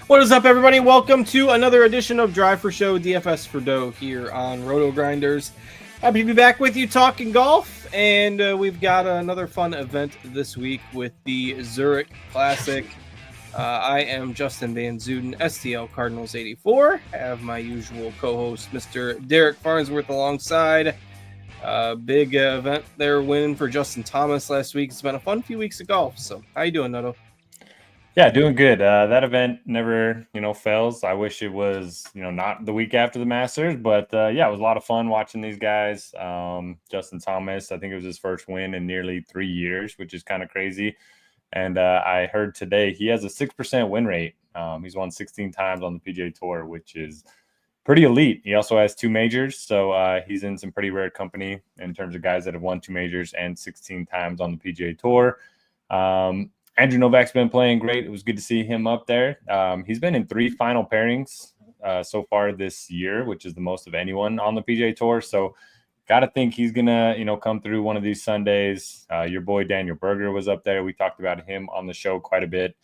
What is up, everybody? Welcome to another edition of Drive for Show DFS for Dough here on RotoGrinders. Happy to be back with you talking golf, and we've got another fun event this week with the Zurich Classic. I am Justin Van Zuiden, STL Cardinals 84. I have my usual co-host, Mr. Derek Farnsworth, alongside. Big event there, winning for Justin Thomas last week. It's been a fun few weeks of golf. So, how you doing, Noto? Yeah, doing good. That event never, fails. I wish it was, not the week after the Masters, but yeah, it was a lot of fun watching these guys. Justin Thomas, I think it was his first win in nearly 3 years, which is kind of crazy. And I heard today he has a 6% win rate. He's won 16 times on the PGA Tour, which is pretty elite. He also has 2 majors, so he's in some pretty rare company in terms of guys that have won 2 majors and 16 times on the PGA Tour. Andrew Novak's been playing great. It was good to see him up there. He's been in 3 final pairings so far this year, which is the most of anyone on the PGA Tour. So got to think he's going to, come through one of these Sundays. Your boy Daniel Berger was up there. We talked about him on the show quite a bit.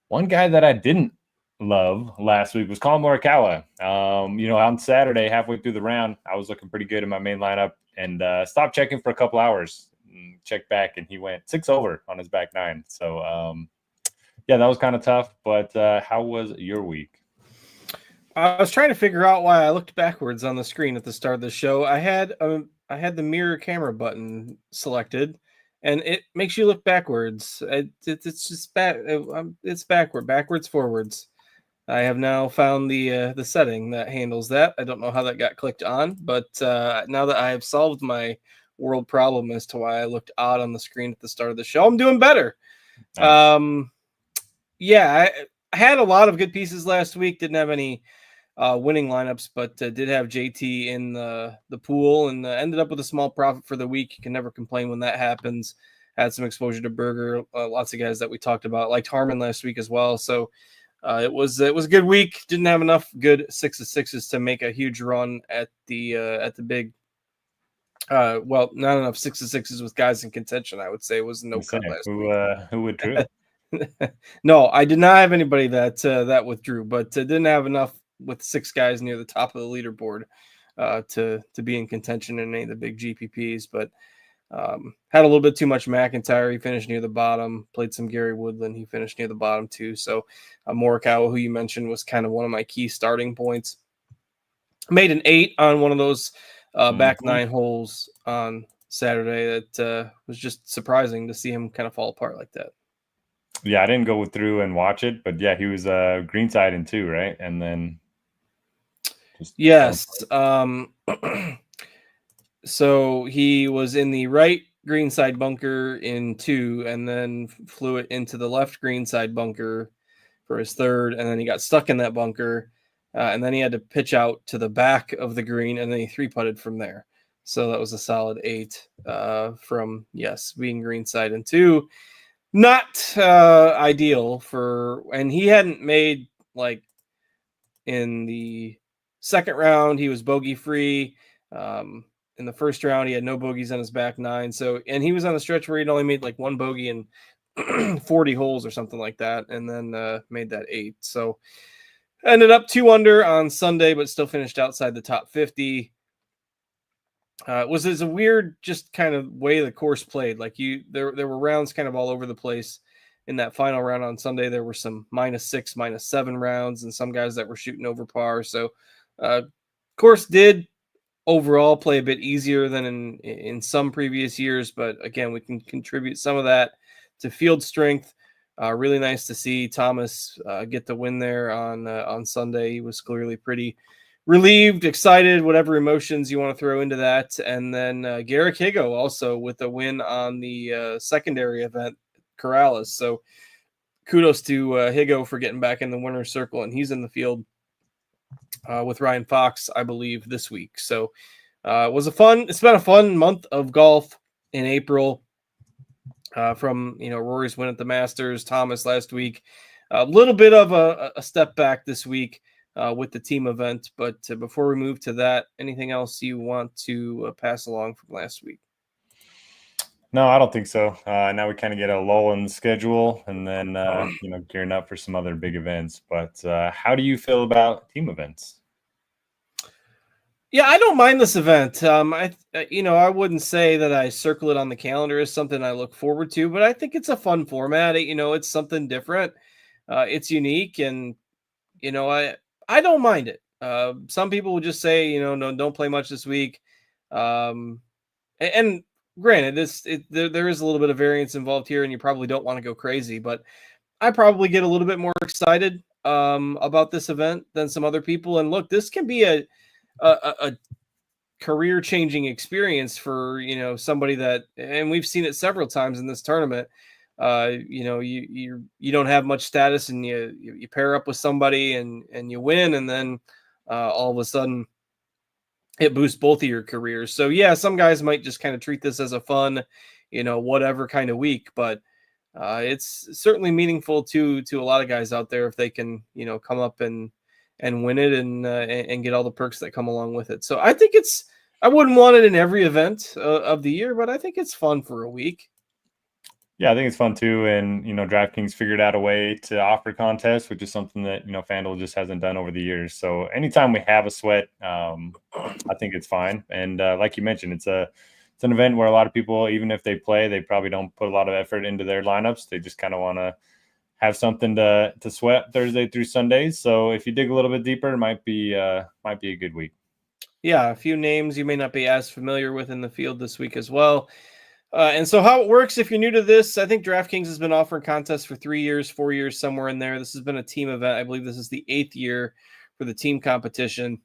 One guy that I didn't love last week was Colin Morikawa. On Saturday, halfway through the round, I was looking pretty good in my main lineup and stopped checking for a couple hours. Check back, and he went 6 over on his back 9. So, yeah, that was kind of tough. But how was your week? I was trying to figure out why I looked backwards on the screen at the start of the show. I had the mirror camera button selected, and it makes you look backwards. It's just it's backwards, forwards. I have now found the setting that handles that. I don't know how that got clicked on, but now that I have solved my world problem as to why I looked odd on the screen at the start of the show, I'm doing better. Nice. Yeah, I had a lot of good pieces last week. Didn't have any winning lineups, but did have JT in the pool and ended up with a small profit for the week. You can never complain when that happens. Had some exposure to Berger, lots of guys that we talked about, liked Harmon last week as well. So it was a good week. Didn't have enough good 6-6s to make a huge run at the big. Well, not enough 6-6s with guys in contention, I would say, was no cut last week. Who withdrew? No, I did not have anybody that withdrew, but didn't have enough with 6 guys near the top of the leaderboard to be in contention in any of the big GPPs. But had a little bit too much McIntyre. He finished near the bottom. Played some Gary Woodland. He finished near the bottom too. So Morikawa, who you mentioned, was kind of one of my key starting points. Made an 8 on one of those back 9 holes on Saturday. That was just surprising to see him kind of fall apart like that. Yeah, I didn't go through and watch it, but yeah, he was greenside in 2, right? And then yes. So he was in the right greenside bunker in 2, and then flew it into the left greenside bunker for his 3rd, and then he got stuck in that bunker. And then he had to pitch out to the back of the green, and then he 3-putted from there. So that was a solid 8 from, being greenside in 2. Not ideal for, and he hadn't made, like, in the second round, he was bogey free. In the first round, he had no bogeys on his back 9. So, and he was on the stretch where he'd only made like 1 bogey in 40 holes or something like that, and then made that 8. So, ended up 2 under on Sunday, but still finished outside the top 50. It was a weird, just kind of way the course played. Like there were rounds kind of all over the place. In that final round on Sunday, there were some -6, -7 rounds, and some guys that were shooting over par. So, course did overall play a bit easier than in some previous years, but again, we can contribute some of that to field strength. Really nice to see Thomas get the win there on Sunday. He was clearly pretty relieved, excited, whatever emotions you want to throw into that. And then Garrick Higo also with a win on the secondary event, Corrales. So kudos to Higo for getting back in the winner's circle, and he's in the field with Ryan Fox, I believe, this week. So it's been a fun month of golf in April. From Rory's win at the Masters, Thomas last week, a little bit of a step back this week with the team event. But before we move to that, anything else you want to pass along from last week? No, I don't think so. Now we kind of get a lull in the schedule and then, gearing up for some other big events. But how do you feel about team events? Yeah, I don't mind this event. I wouldn't say that I circle it on the calendar as something I look forward to, but I think it's a fun format. It's something different. It's unique, and I don't mind it. Some people will just say, no, don't play much this week. And granted, there is a little bit of variance involved here, and you probably don't want to go crazy, but I probably get a little bit more excited about this event than some other people. And look, this can be a career changing experience for somebody that, and we've seen it several times in this tournament. You don't have much status, and you pair up with somebody and you win, and then all of a sudden it boosts both of your careers. So yeah, some guys might just kind of treat this as a fun, whatever kind of week, but it's certainly meaningful to a lot of guys out there if they can, come up and win it and get all the perks that come along with it. So I wouldn't want it in every event of the year, but I think it's fun for a week. Yeah, I think it's fun too. And, DraftKings figured out a way to offer contests, which is something that, FanDuel just hasn't done over the years. So anytime we have a sweat, I think it's fine. And like you mentioned, it's an event where a lot of people, even if they play, they probably don't put a lot of effort into their lineups. They just kind of want to have something to sweat Thursday through Sundays. So if you dig a little bit deeper, it might be a good week. Yeah, a few names you may not be as familiar with in the field this week as well. And so how it works, if you're new to this, I think DraftKings has been offering contests for 3 years, 4 years, somewhere in there. This has been a team event. I believe this is the 8th year for the team competition.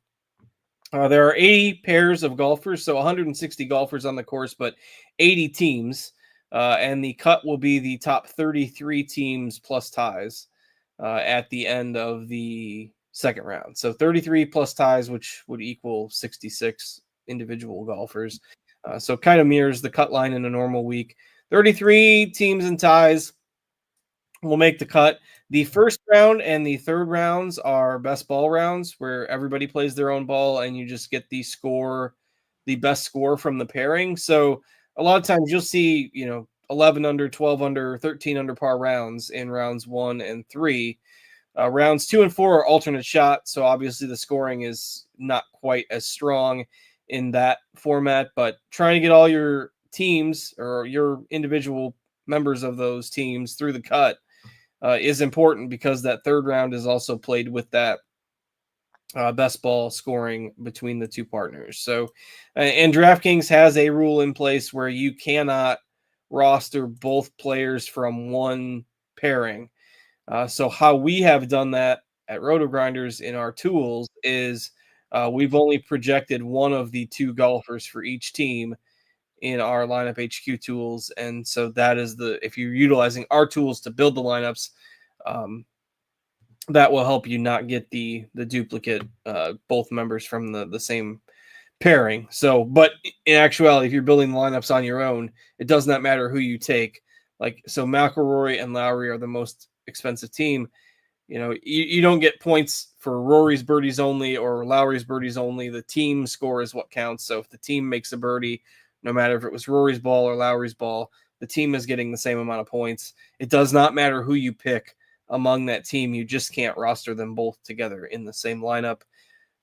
There are 80 pairs of golfers, so 160 golfers on the course, but 80 teams. And the cut will be the top 33 teams plus ties at the end of the second round. So 33 plus ties, which would equal 66 individual golfers. So kind of mirrors the cut line in a normal week. 33 teams and ties will make the cut. The first round and the third rounds are best ball rounds where everybody plays their own ball and you just get the best score from the pairing. So a lot of times you'll see, 11 under, 12 under, 13 under par rounds in rounds 1 and 3. Rounds 2 and 4 are alternate shot. So obviously the scoring is not quite as strong in that format, but trying to get all your teams or your individual members of those teams through the cut is important because that third round is also played with that best ball scoring between the two partners. So, and DraftKings has a rule in place where you cannot roster both players from one pairing. So how we have done that at RotoGrinders in our tools is we've only projected one of the two golfers for each team in our lineup HQ tools. And so that is if you're utilizing our tools to build the lineups, that will help you not get the duplicate, both members from the same pairing. So, but in actuality, if you're building the lineups on your own, it does not matter who you take. So McIlroy and Lowry are the most expensive team. You don't get points for Rory's birdies only or Lowry's birdies only. The team score is what counts. So if the team makes a birdie, no matter if it was Rory's ball or Lowry's ball, the team is getting the same amount of points. It does not matter who you pick among that team. You just can't roster them both together in the same lineup.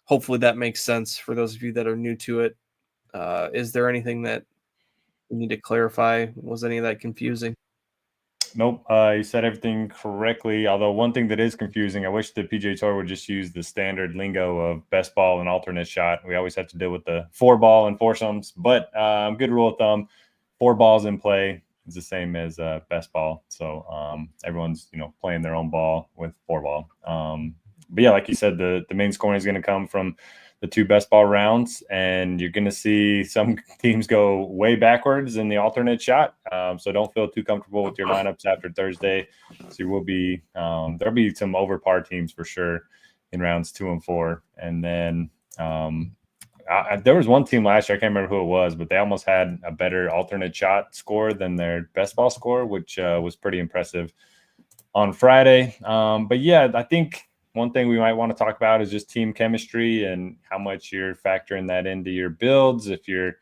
Hopefully that makes sense for those of you that are new to it. Is there anything that you need to clarify? Was any of that confusing? Nope. You said everything correctly. Although one thing that is confusing, I wish the PGA Tour would just use the standard lingo of best ball and alternate shot. We always have to deal with the 4-ball and foursomes, but good rule of thumb, 4 balls in play is the same as best ball. So everyone's, playing their own ball with 4-ball. But yeah, like you said, the main scoring is going to come from the 2 best ball rounds, and you're going to see some teams go way backwards in the alternate shot. So don't feel too comfortable with your lineups after Thursday. So you will be there'll be some over par teams for sure in rounds 2 and 4. And then there was one team last year, I can't remember who it was, but they almost had a better alternate shot score than their best ball score, which was pretty impressive on Friday. But yeah, I think one thing we might want to talk about is just team chemistry and how much you're factoring that into your builds. If you're,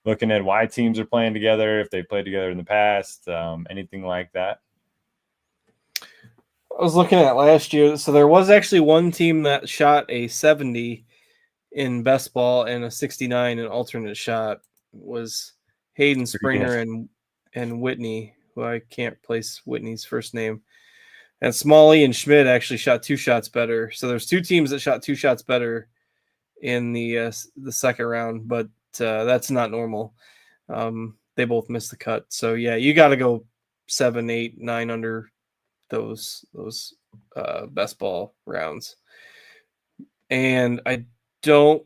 looking at why teams are playing together, if they played together in the past, anything like that? I was looking at last year. So there was actually one team that shot a 70 in best ball and a 69 in alternate shot. It was Hayden Springer and Whitney, who I can't place Whitney's first name. And Smalley and Schmidt actually shot 2 shots better. So there's 2 teams that shot 2 shots better in the second round, but that's not normal. They both missed the cut. So yeah, you got to go 7, 8, 9 under those best ball rounds. And I don't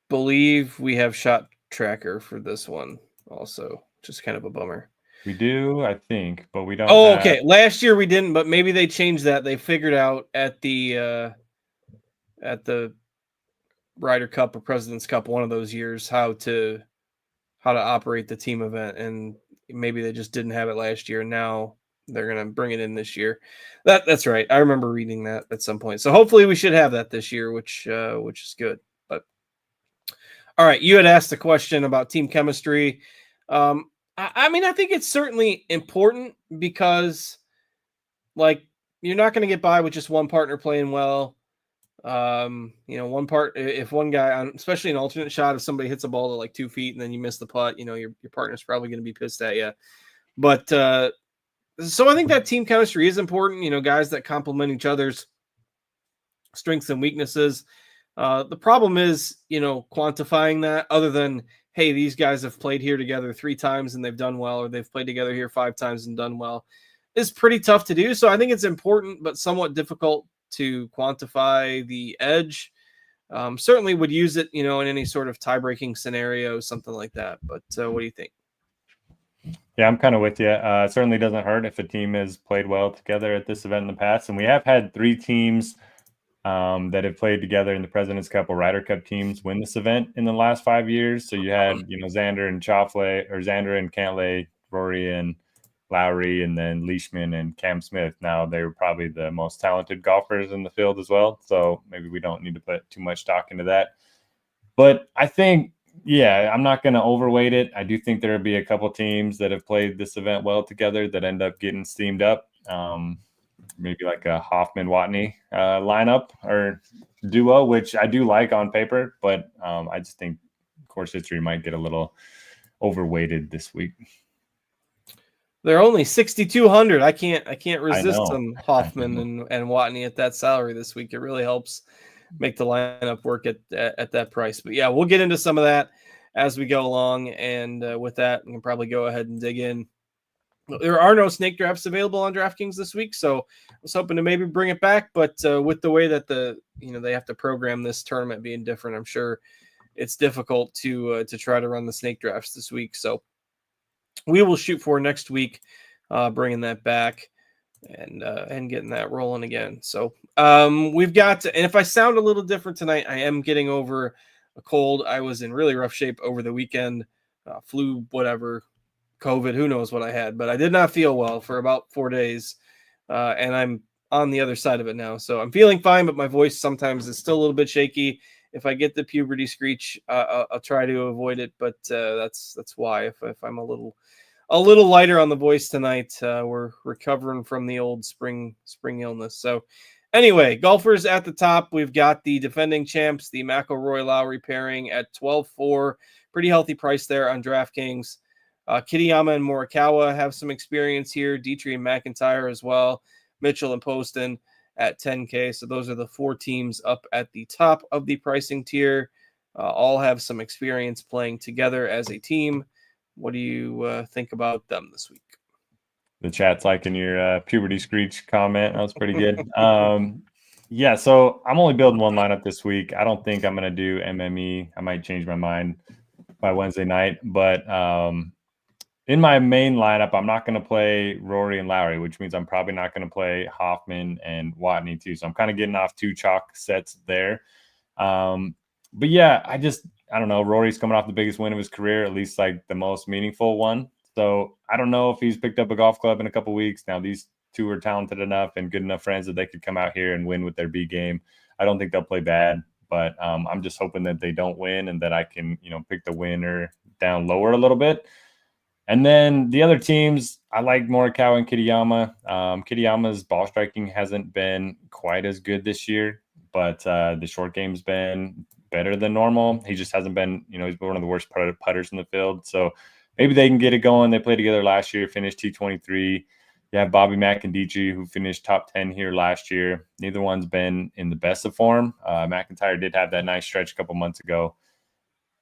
believe we have shot tracker for this one also, which is kind of a bummer. We do, I think, but we don't. Oh, okay. Last year we didn't, but maybe they changed that. They figured out at the Ryder Cup or President's Cup, one of those years, how to operate the team event, and maybe they just didn't have it last year. Now they're gonna bring it in this year. That's right. I remember reading that at some point. So hopefully we should have that this year, which is good. But all right, you had asked a question about team chemistry. I mean, I think it's certainly important because, like, you're not going to get by with just one partner playing well. One part, if one guy, especially an alternate shot, if somebody hits a ball to like 2 feet and then you miss the putt, your partner's probably going to be pissed at you. But so I think that team chemistry is important. Guys that complement each other's strengths and weaknesses. The problem is, quantifying that, other than, hey, these guys have played here together 3 times and they've done well, or they've played together here 5 times and done well, is pretty tough to do. So I think it's important, but somewhat difficult to quantify the edge. Certainly would use it, in any sort of tie-breaking scenario, something like that. But what do you think? Yeah, I'm kind of with you. It certainly doesn't hurt if a team has played well together at this event in the past. And we have had 3 teams that have played together in the President's Cup or Ryder Cup teams win this event in the last 5 years. So you had, Xander and Schauffele, or Xander and Cantlay, Rory and Lowry, and then Leishman and Cam Smith. Now they were probably the most talented golfers in the field as well. So maybe we don't need to put too much stock into that. But I think, yeah, I'm not going to overweight it. I do think there'll be a couple teams that have played this event well together that end up getting steamed up. Maybe like a Hoffman-Watney lineup or duo, which I do like on paper, but I just think course history might get a little overweighted this week. They're only 6,200. I can't resist some Hoffman and Watney at that salary this week. It really helps make the lineup work at that price. But yeah, we'll get into some of that as we go along. And with that, we can probably go ahead and dig in. There are no snake drafts available on DraftKings this week, so I was hoping to maybe bring it back. But with the way that they have to program this tournament being different, I'm sure it's difficult to try to run the snake drafts this week. So we will shoot for next week, bringing that back and getting that rolling again. So we've got, and if I sound a little different tonight, I am getting over a cold. I was in really rough shape over the weekend, flu, whatever, COVID, who knows what I had, but I did not feel well for about 4 days. And I'm on the other side of it now. So I'm feeling fine, but my voice sometimes is still a little bit shaky. If I get the puberty screech, I'll try to avoid it, but that's why if I'm a little lighter on the voice tonight, we're recovering from the old spring illness. So anyway, golfers at the top, we've got the defending champs, the McIlroy Lowry pairing at 12-4, pretty healthy price there on DraftKings. Kitayama and Morikawa have some experience here. Dietrich and McIntyre as well. Mitchell and Poston at 10K. So those are the 4 teams up at the top of the pricing tier. All have some experience playing together as a team. What do you think about them this week? The chat's liking your puberty screech comment. That was pretty good. Yeah, so I'm only building one lineup this week. I don't think I'm going to do MME. I might change my mind by Wednesday night. But in my main lineup, I'm not going to play Rory and Lowry, which means I'm probably not going to play Hoffman and Watney too. So I'm kind of getting off 2 chalk sets there. But yeah, I don't know. Rory's coming off the biggest win of his career, at least like the most meaningful one. So I don't know if he's picked up a golf club in a couple weeks. Now these 2 are talented enough and good enough friends that they could come out here and win with their B game. I don't think they'll play bad, but I'm just hoping that they don't win and that I can, pick the winner down lower a little bit. And then the other teams, I like Morikawa and Kitayama. Kitayama's ball striking hasn't been quite as good this year, but the short game's been better than normal. He just hasn't been, he's been one of the worst putters in the field. So maybe they can get it going. They played together last year, finished T23. You have Bobby McIntyre, who finished top 10 here last year. Neither one's been in the best of form. McIntyre did have that nice stretch a couple months ago.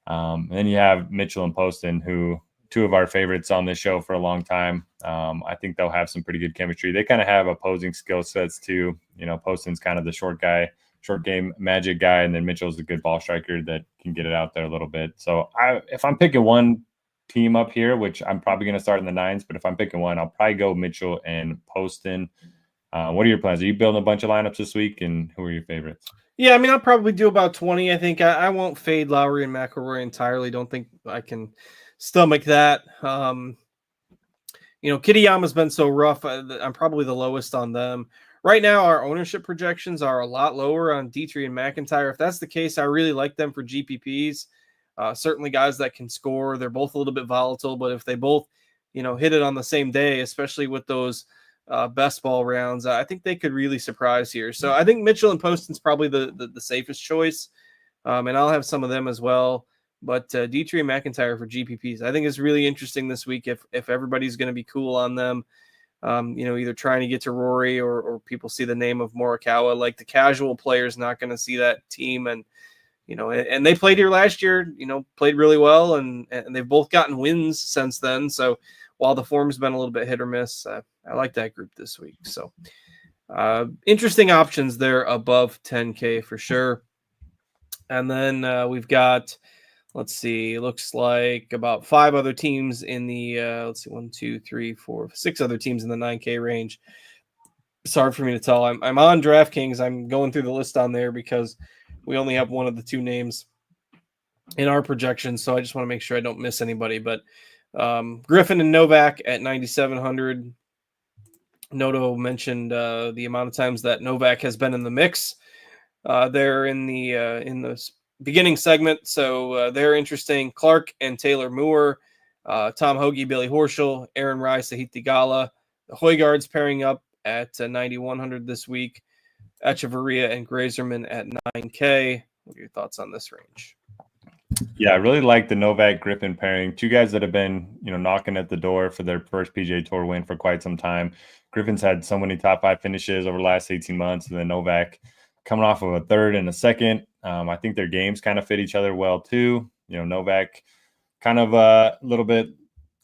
And then you have Mitchell and Poston, who two of our favorites on this show for a long time. I think they'll have some pretty good chemistry. They kind of have opposing skill sets too. Poston's kind of the short game magic guy, and then Mitchell's a good ball striker that can get it out there a little bit. So if I'm picking one team up here, which I'm probably going to start in the 9s, but if I'm picking one, I'll probably go Mitchell and Poston. What are your plans? Are you building a bunch of lineups this week, and who are your favorites? Yeah, I mean, I'll probably do about 20. I think I won't fade Lowry and McIlroy entirely. Don't think I can stomach that. Kitayama's been so rough. I'm probably the lowest on them. Right now, our ownership projections are a lot lower on Dietrich and McIntyre. If that's the case, I really like them for GPPs. Certainly guys that can score. They're both a little bit volatile, but if they both, hit it on the same day, especially with those best ball rounds, I think they could really surprise here. So I think Mitchell and Poston's probably the safest choice. And I'll have some of them as well. But Dietrich and McIntyre for GPPs, I think is really interesting this week if everybody's going to be cool on them. Either trying to get to Rory or people see the name of Morikawa. Like the casual player's not going to see that team. And, and they played here last year, played really well. And they've both gotten wins since then. So while the form's been a little bit hit or miss, I like that group this week. So interesting options there above 10K for sure. And then we've got, let's see, looks like about 5 other teams in the, 1, 2, 3, 4, 6 other teams in the 9K range. It's hard for me to tell. I'm on DraftKings. I'm going through the list on there because we only have one of the 2 names in our projections. So I just want to make sure I don't miss anybody. But Griffin and Novak at 9,700. Noto mentioned the amount of times that Novak has been in the mix there in the beginning segment. So they're interesting. Clark and Taylor Moore, Tom Hoagie, Billy Horschel, Aaron Rai, Sahith Theegala. The Højgaard's pairing up at 9,100 this week. Echeverria and Grazerman at 9K. What are your thoughts on this range? Yeah, I really like the Novak Griffin pairing. 2 guys that have been, knocking at the door for their first PGA Tour win for quite some time. Griffin's had so many top 5 finishes over the last 18 months, and then Novak coming off of a 3rd and a 2nd. I think their games kind of fit each other well too. Novak kind of a little bit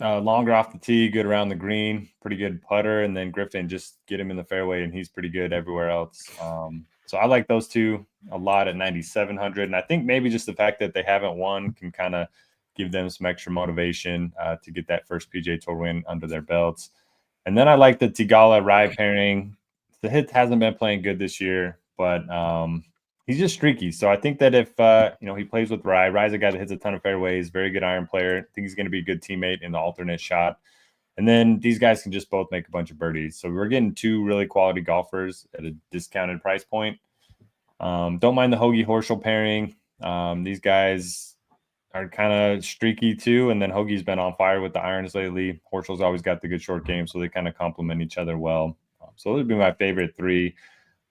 longer off the tee, good around the green, pretty good putter, and then Griffin just get him in the fairway, and he's pretty good everywhere else. So I like those 2 a lot at 9,700, and I think maybe just the fact that they haven't won can kind of give them some extra motivation to get that first PGA Tour win under their belts. And then I like the Theegala Rai pairing. The hit hasn't been playing good this year, but he's just streaky. So I think that if he plays with Rai's a guy that hits a ton of fairways, very good iron player. I think he's going to be a good teammate in the alternate shot. And then these guys can just both make a bunch of birdies. So we're getting 2 really quality golfers at a discounted price point. Don't mind the Hoagie Horschel pairing. These guys are kind of streaky too. And then Hoagie's been on fire with the irons lately. Horschel's always got the good short game, so they kind of complement each other well. So those would be my favorite 3.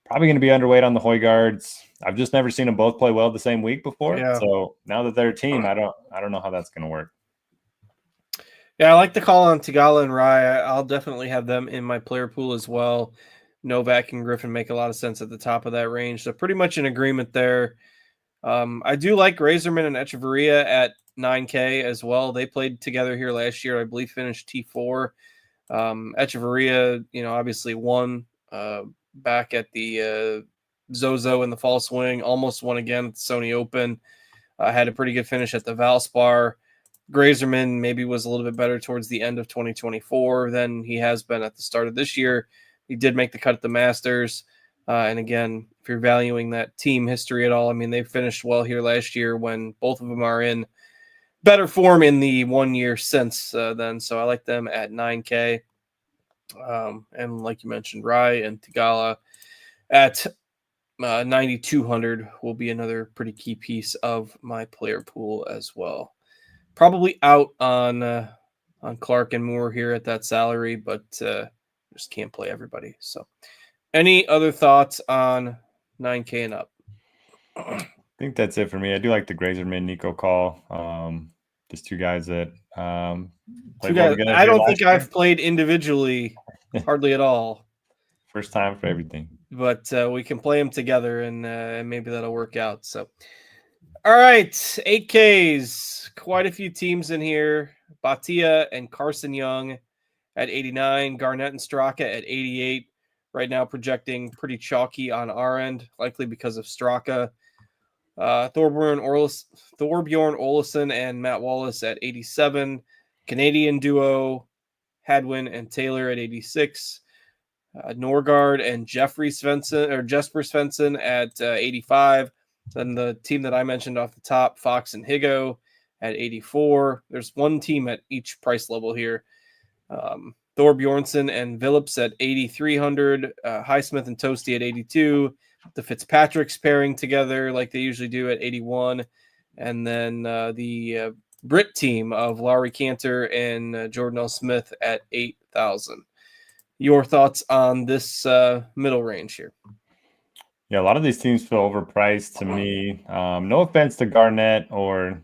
Probably going to be underweight on the Højgaards. I've just never seen them both play well the same week before. Yeah. So now that they're a team, I don't know how that's going to work. Yeah, I like the call on Theegala and Rai. I'll definitely have them in my player pool as well. Novak and Griffin make a lot of sense at the top of that range. So pretty much in agreement there. I do like Grazerman and Echeverria at 9K as well. They played together here last year. I believe finished T4. Echeverria, obviously won back at the Zozo in the fall swing. Almost won again at the Sony Open. Had a pretty good finish at the Valspar. Grazerman maybe was a little bit better towards the end of 2024 than he has been at the start of this year. He did make the cut at the Masters. And again, if you're valuing that team history at all, I mean, they finished well here last year when both of them are in better form in the 1 year since then. So I like them at 9K. And like you mentioned, Rai and Theegala at 9,200 will be another pretty key piece of my player pool as well. Probably out on Clark and Moore here at that salary, but just can't play everybody. So, any other thoughts on 9K and up? I think that's it for me. I do like the Grazerman Nico call. Just two guys that played well together. I don't think I've played individually hardly at all. First time for everything. But we can play them together, and maybe that'll work out. So, all right, 8Ks. Quite a few teams in here. Batia and Carson Young at 89. Garnett and Straka at 88. Right now projecting pretty chalky on our end, likely because of Straka. Thorbjorn Olesen and Matt Wallace at 87. Canadian duo Hadwin and Taylor at 86. Norgard and Jesper Svensson at 85. Then the team that I mentioned off the top, Fox and Higo at 84. There's one team at each price level here. Thor Bjornsson and Phillips at 8,300. Highsmith and Toasty at 82. The Fitzpatrick's pairing together like they usually do at 81. And then the Brit team of Lowry Cantor and Jordan L. Smith at 8,000. Your thoughts on this middle range here? Yeah, a lot of these teams feel overpriced to me. No offense to Garnett or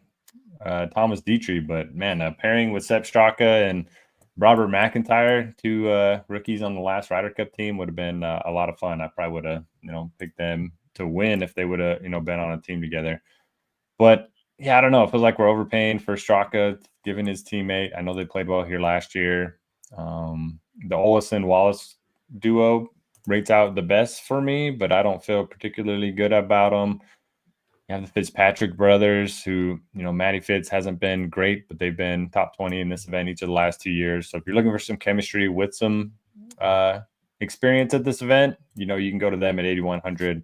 Thomas Dietrich, but man, pairing with Sepp Straka and Robert McIntyre, two rookies on the last Ryder Cup team, would have been a lot of fun. I probably would have, picked them to win if they would have, been on a team together. But yeah, I don't know. It feels like we're overpaying for Straka, given his teammate. I know they played well here last year. The Olesen-Wallace duo rates out the best for me, but I don't feel particularly good about them. You have the Fitzpatrick brothers who, Matty Fitz hasn't been great, but they've been top 20 in this event each of the last 2 years. So if you're looking for some chemistry with some experience at this event, you can go to them at 8,100.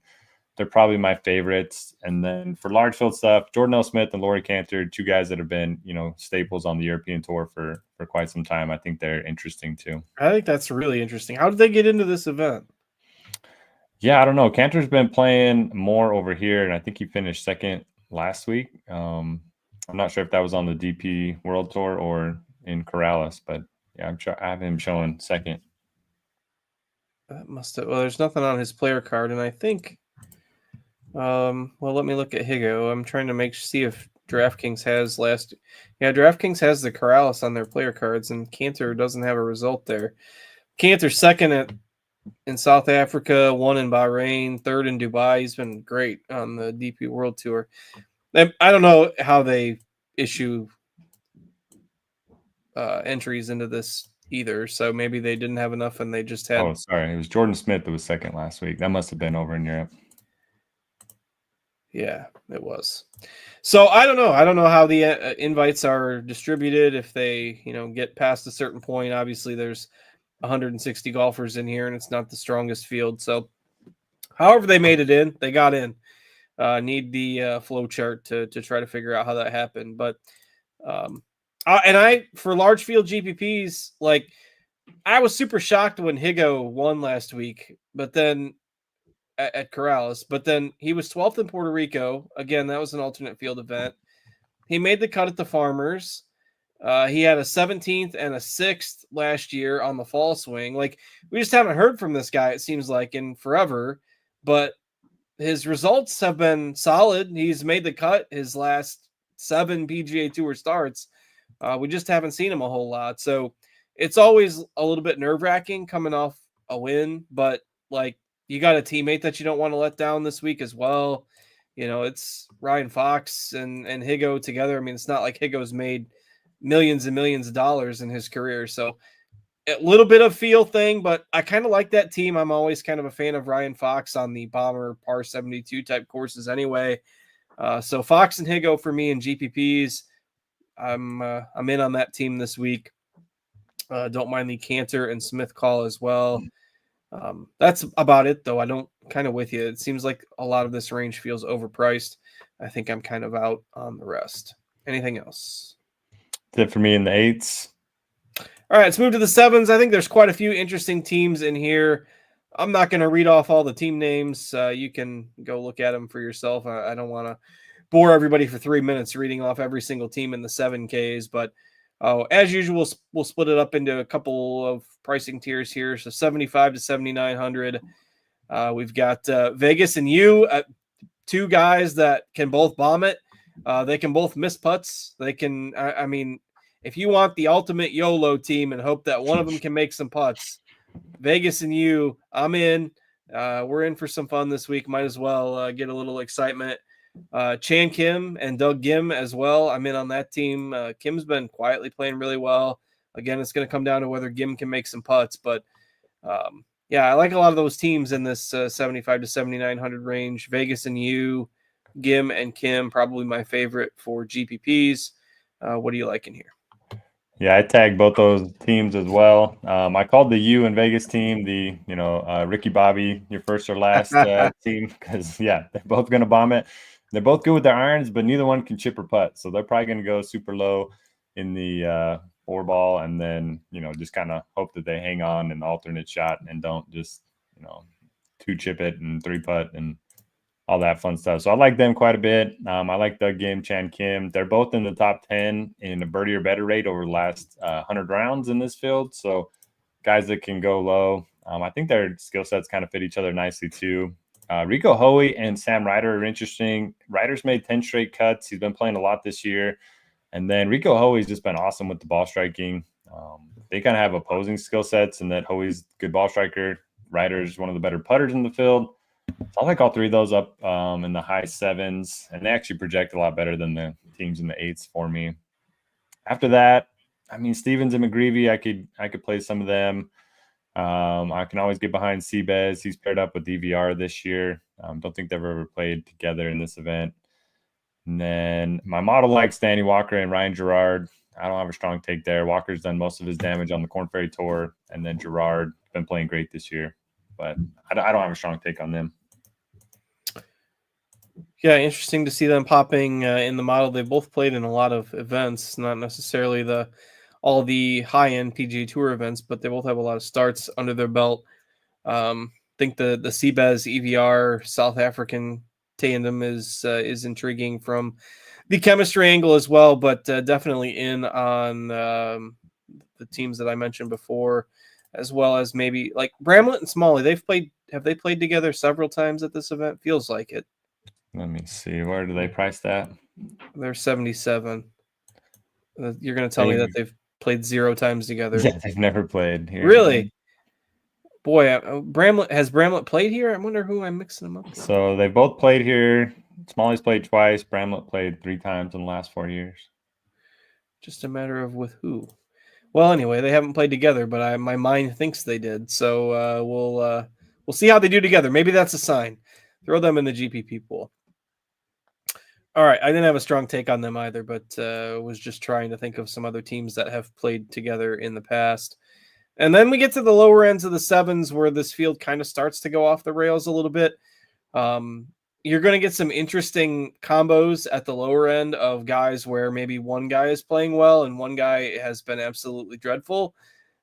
They're probably my favorites. And then for large field stuff, Jordan L. Smith and Lowry Cantor, two guys that have been, staples on the European tour for quite some time. I think they're interesting too. I think that's really interesting. How did they get into this event? Yeah, I don't know. Cantor's been playing more over here, and I think he finished second last week. I'm not sure if that was on the DP World Tour or in Corrales, but yeah, I have him showing second. That must have. Well, there's nothing on his player card, and I think. Well, let me look at Higo. I'm trying to see if DraftKings has last. Yeah, DraftKings has the Corrales on their player cards, and Cantor doesn't have a result there. Cantor's second in South Africa, one in Bahrain, third in Dubai. He's been great on the DP World Tour. I don't know how they issue entries into this either, so maybe they didn't have enough and they just had... Oh, sorry. It was Jordan Smith that was second last week. That must have been over in Europe. Yeah, it was. So I don't know. I don't know how the invites are distributed. If they, get past a certain point, obviously there's 160 golfers in here and it's not the strongest field. So however they made it in, they got in. Need the flow chart to try to figure out how that happened. But for large field GPPs, like I was super shocked when Higo won last week, but then at Corrales, but then he was 12th in Puerto Rico. Again, that was an alternate field event. He made the cut at the Farmers. He had a 17th and a 6th last year on the fall swing. Like, we just haven't heard from this guy, it seems like, in forever. But his results have been solid. He's made the cut his last 7 PGA Tour starts. We just haven't seen him a whole lot. So it's always a little bit nerve-wracking coming off a win. But, like, you got a teammate that you don't want to let down this week as well. It's Ryan Fox and Higo together. I mean, it's not like Higo's made millions and millions of dollars in his career. So a little bit of feel thing, but I kind of like that team. I'm always kind of a fan of Ryan Fox on the bomber par 72 type courses anyway. So Fox and Higo for me in GPPs. I'm in on that team this week. Don't mind the Cantor and Smith call as well. That's about it, though. I don't kind of with you. It seems like a lot of this range feels overpriced. I think I'm kind of out on the rest. Anything else? That's it for me in the 8s. All right, let's move to the 7s. I think there's quite a few interesting teams in here. I'm not going to read off all the team names. You can go look at them for yourself. I don't want to bore everybody for 3 minutes reading off every single team in the 7Ks, but as usual, we'll split it up into a couple of pricing tiers here. So 75 to 7,900. We've got Vegas and you, two guys that can both bomb it. They can both miss putts. They can, I mean, if you want the ultimate YOLO team and hope that one of them can make some putts, Vegas and you, I'm in. We're in for some fun this week. Might as well get a little excitement. Chan Kim and Doug Gim as well. I'm in on that team. Kim's been quietly playing really well. Again, it's going to come down to whether Gim can make some putts, but yeah, I like a lot of those teams in this 75 to 7,900 range. Vegas and you, Gim and Kim, probably my favorite for GPPs. What are you liking here? Yeah, I tagged both those teams as well. I called the U and Vegas team the, Ricky Bobby, your first or last team, because, yeah, they're both going to bomb it. They're both good with their irons, but neither one can chip or putt. So they're probably going to go super low in the 4-ball and then, just kind of hope that they hang on an alternate shot and don't just, 2-chip it and 3-putt and all that fun stuff. So I like them quite a bit. I like Doug Gim, Chan Kim. They're both in the top 10 in a birdie or better rate over the last 100 rounds in this field. So guys that can go low. I think their skill sets kind of fit each other nicely too. Rico Hoey and Sam Ryder are interesting. Ryder's made 10 straight cuts. He's been playing a lot this year. And then Rico Hoey's just been awesome with the ball striking. They kind of have opposing skill sets, and that Hoey's a good ball striker. Ryder's one of the better putters in the field. So I like all three of those up in the high 7s, and they actually project a lot better than the teams in the 8s for me. After that, I mean, Stevens and McGreevy, I could play some of them. I can always get behind Seabez. He's paired up with DVR this year. Don't think they've ever played together in this event. And then my model likes Danny Walker and Ryan Gerard. I don't have a strong take there. Walker's done most of his damage on the Korn Ferry Tour, and then Gerard been playing great this year. But I don't have a strong take on them. Yeah, interesting to see them popping in the model. They both played in a lot of events, not necessarily all the high-end PGA Tour events, but they both have a lot of starts under their belt. I think the Seabez EVR South African tandem is intriguing from the chemistry angle as well, but definitely in on the teams that I mentioned before, as well as maybe like Bramlett and Smalley. Have they played together several times at this event? Feels like it. Let me see. Where do they price that? They're 77. You're going to tell me that they've played 0 times together? Yeah, they've never played here. Really? Boy, Bramlett played here? I wonder who I'm mixing them up with. So they both played here. Smalley's played twice. Bramlett played 3 times in the last 4 years. Just a matter of with who. Well, anyway, they haven't played together, but my mind thinks they did. So we'll see how they do together. Maybe that's a sign. Throw them in the GPP pool. All right, I didn't have a strong take on them either, but was just trying to think of some other teams that have played together in the past. And then we get to the lower ends of the 7s where this field kind of starts to go off the rails a little bit. You're going to get some interesting combos at the lower end of guys where maybe one guy is playing well and one guy has been absolutely dreadful,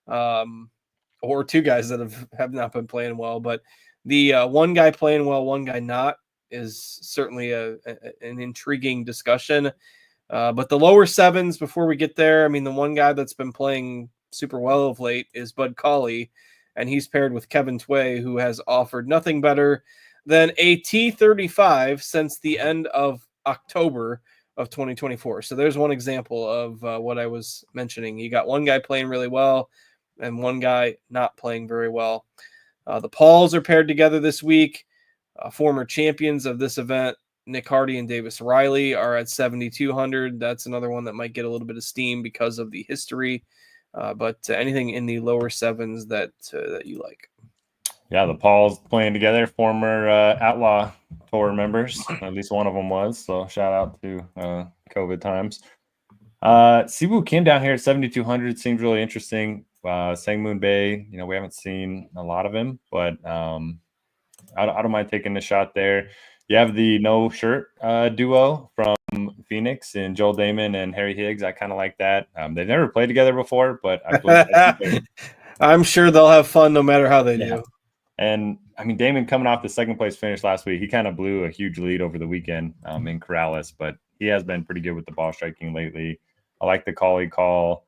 or 2 guys that have not been playing well. But the one guy playing well, one guy not, is certainly an intriguing discussion. But the lower 7s, before we get there, I mean, the one guy that's been playing super well of late is Bud Cauley, and he's paired with Kevin Tway, who has offered nothing better than a T35 since the end of October of 2024. So there's one example of what I was mentioning. You got one guy playing really well and one guy not playing very well. The Pauls are paired together this week. Former champions of this event, Nick Hardy and Davis Riley, are at 7,200. That's another one that might get a little bit of steam because of the history. But anything in the lower 7s that you like? Yeah, the Pauls playing together, former Outlaw Tour members. At least one of them was. So shout out to COVID times. Siwoo Kim down here at 7,200 seems really interesting. Sang Moon Bay, we haven't seen a lot of him, but I don't mind taking a shot there. You have the no shirt duo from Phoenix and Joel Damon and Harry Higgs. I kind of like that. They've never played together before, but I believe I'm sure they'll have fun no matter how they do. And I mean, Damon coming off the second place finish last week, he kind of blew a huge lead over the weekend in Corrales, but he has been pretty good with the ball striking lately. I like the call he call.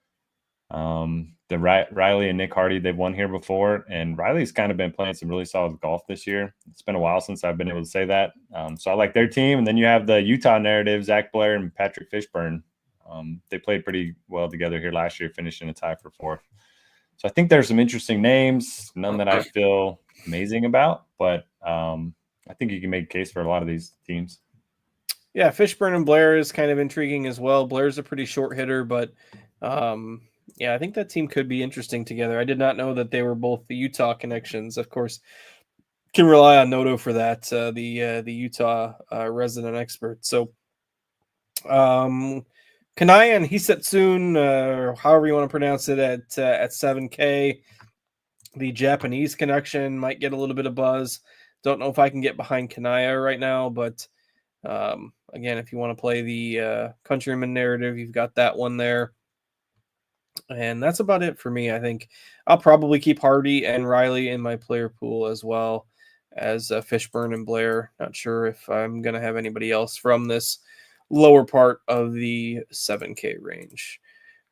The Riley and Nick Hardy, they've won here before, and Riley's kind of been playing some really solid golf this year. It's been a while since I've been able to say that. So I like their team. And then you have the Utah narrative, Zach Blair and Patrick Fishburne. They played pretty well together here last year, finishing a tie for fourth. So I think there's some interesting names, none that I feel amazing about, but I think you can make a case for a lot of these teams. Yeah, Fishburne and Blair is kind of intriguing as well. Blair's a pretty short hitter, but yeah, I think that team could be interesting together. I did not know that they were both the Utah connections. Of course, can rely on Noto for that, the Utah resident expert. So, Kanaya and Hisetsun, or however you want to pronounce it, at 7K. The Japanese connection might get a little bit of buzz. Don't know if I can get behind Kanaya right now, but again, if you want to play the countryman narrative, you've got that one there. And that's about it for me. I think I'll probably keep Hardy and Riley in my player pool as well as Fishburne and Blair. Not sure if I'm going to have anybody else from this lower part of the 7K range.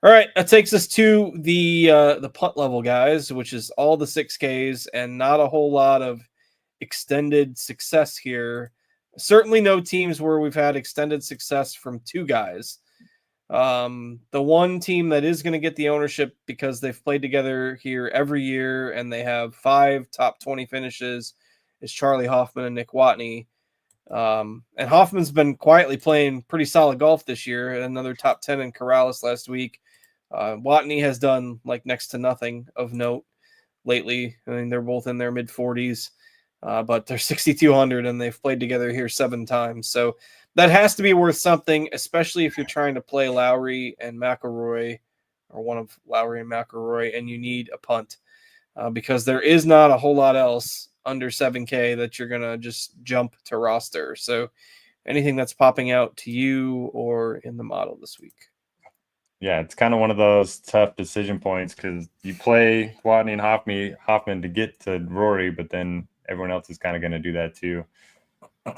All right, that takes us to the punt level, guys, which is all the 6Ks and not a whole lot of extended success here. Certainly no teams where we've had extended success from two guys. The one team that is going to get the ownership because they've played together here every year and they have 5 top 20 finishes is Charlie Hoffman and Nick Watney. And Hoffman's been quietly playing pretty solid golf this year. Another top 10 in Corrales last week. Watney has done like next to nothing of note lately. I mean, they're both in their mid 40s, but they're 6,200 and they've played together here 7 times. So that has to be worth something, especially if you're trying to play Lowry and McIlroy, or one of Lowry and McIlroy, and you need a punt, because there is not a whole lot else under 7K that you're going to just jump to roster. So anything that's popping out to you or in the model this week? Yeah, it's kind of one of those tough decision points because you play Watney and Hoffman to get to Rory, but then everyone else is kind of going to do that too.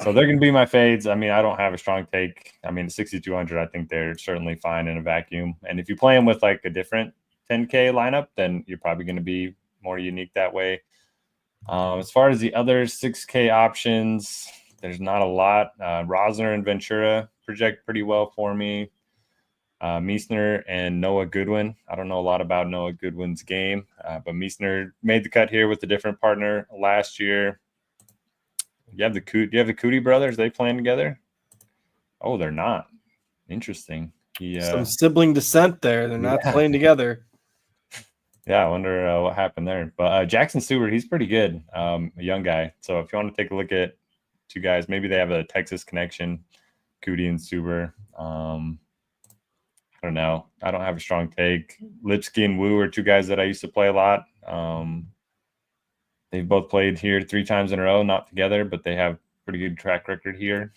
So they're going to be my fades. I mean, I don't have a strong take. I mean, 6,200, I think they're certainly fine in a vacuum. And if you play them with like a different 10K lineup, then you're probably going to be more unique that way. As far as the other 6K options, there's not a lot. Rosner and Ventura project pretty well for me. Meisner and Noah Goodwin. I don't know a lot about Noah Goodwin's game, but Meisner made the cut here with a different partner last year. Do you have the Cootie brothers? They playing together? Oh, they're not. Interesting. Some sibling descent there. They're not playing together. Yeah, I wonder what happened there. But Jackson Stewart, he's pretty good, a young guy. So if you want to take a look at two guys, maybe they have a Texas connection, Cootie and Stuber. I don't know. I don't have a strong take. Lipsky and Wu are two guys that I used to play a lot. They've both played here 3 times in a row, not together, but they have pretty good track record here.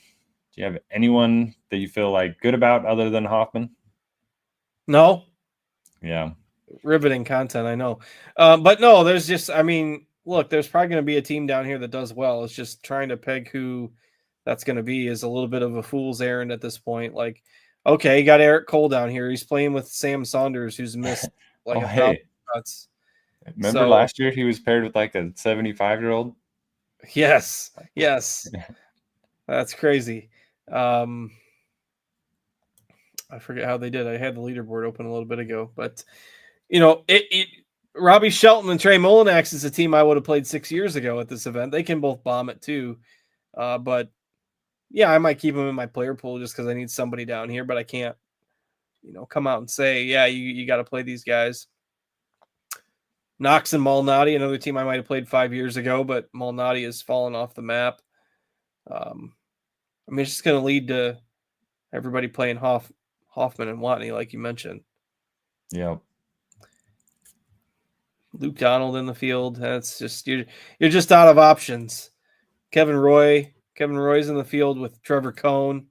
Do you have anyone that you feel like good about other than Hoffman? No. Yeah. Riveting content, I know. But no, there's just, I mean, look, there's probably going to be a team down here that does well. It's just trying to peg who that's going to be is a little bit of a fool's errand at this point. Like, okay, you got Eric Cole down here. He's playing with Sam Saunders, who's missed like shots. Remember last year he was paired with like a 75-year-old? Yes. That's crazy. I forget how they did. I had the leaderboard open a little bit ago, but you know, Robbie Shelton and Trey Molinax is a team I would have played 6 years ago at this event. They can both bomb it too. But yeah, I might keep them in my player pool just because I need somebody down here, but I can't, come out and say, yeah, you got to play these guys. Knox and Malnati, another team I might have played 5 years ago, but Malnati has fallen off the map. I mean, it's just going to lead to everybody playing Hoffman and Watney, like you mentioned. Yeah. Luke Donald in the field. That's just you're just out of options. Kevin Roy's in the field with Trevor Cohn.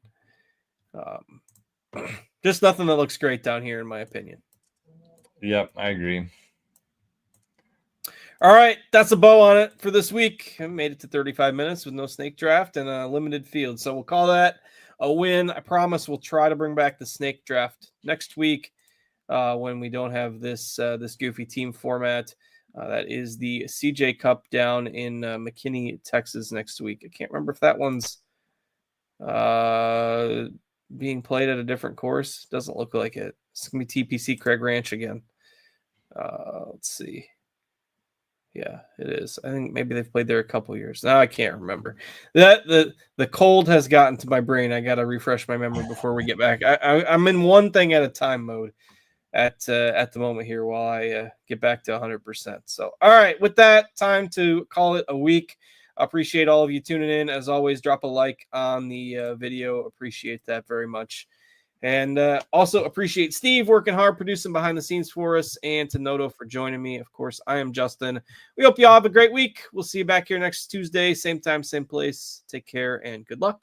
Just nothing that looks great down here, in my opinion. Yep, I agree. All right, that's a bow on it for this week. I made it to 35 minutes with no snake draft and a limited field. So we'll call that a win. I promise we'll try to bring back the snake draft next week when we don't have this goofy team format. That is the CJ Cup down in McKinney, Texas next week. I can't remember if that one's being played at a different course. Doesn't look like it. It's going to be TPC Craig Ranch again. Let's see. Yeah, it is. I think maybe they've played there a couple years. Now I can't remember. That the cold has gotten to my brain. I got to refresh my memory before we get back. I'm in one thing at a time mode at the moment here while I get back to 100%. So, all right, with that, time to call it a week. I appreciate all of you tuning in. As always, drop a like on the video. Appreciate that very much. And also appreciate Steve working hard, producing behind the scenes for us, and to Noto for joining me. Of course, I am Justin. We hope you all have a great week. We'll see you back here next Tuesday, same time, same place. Take care and good luck.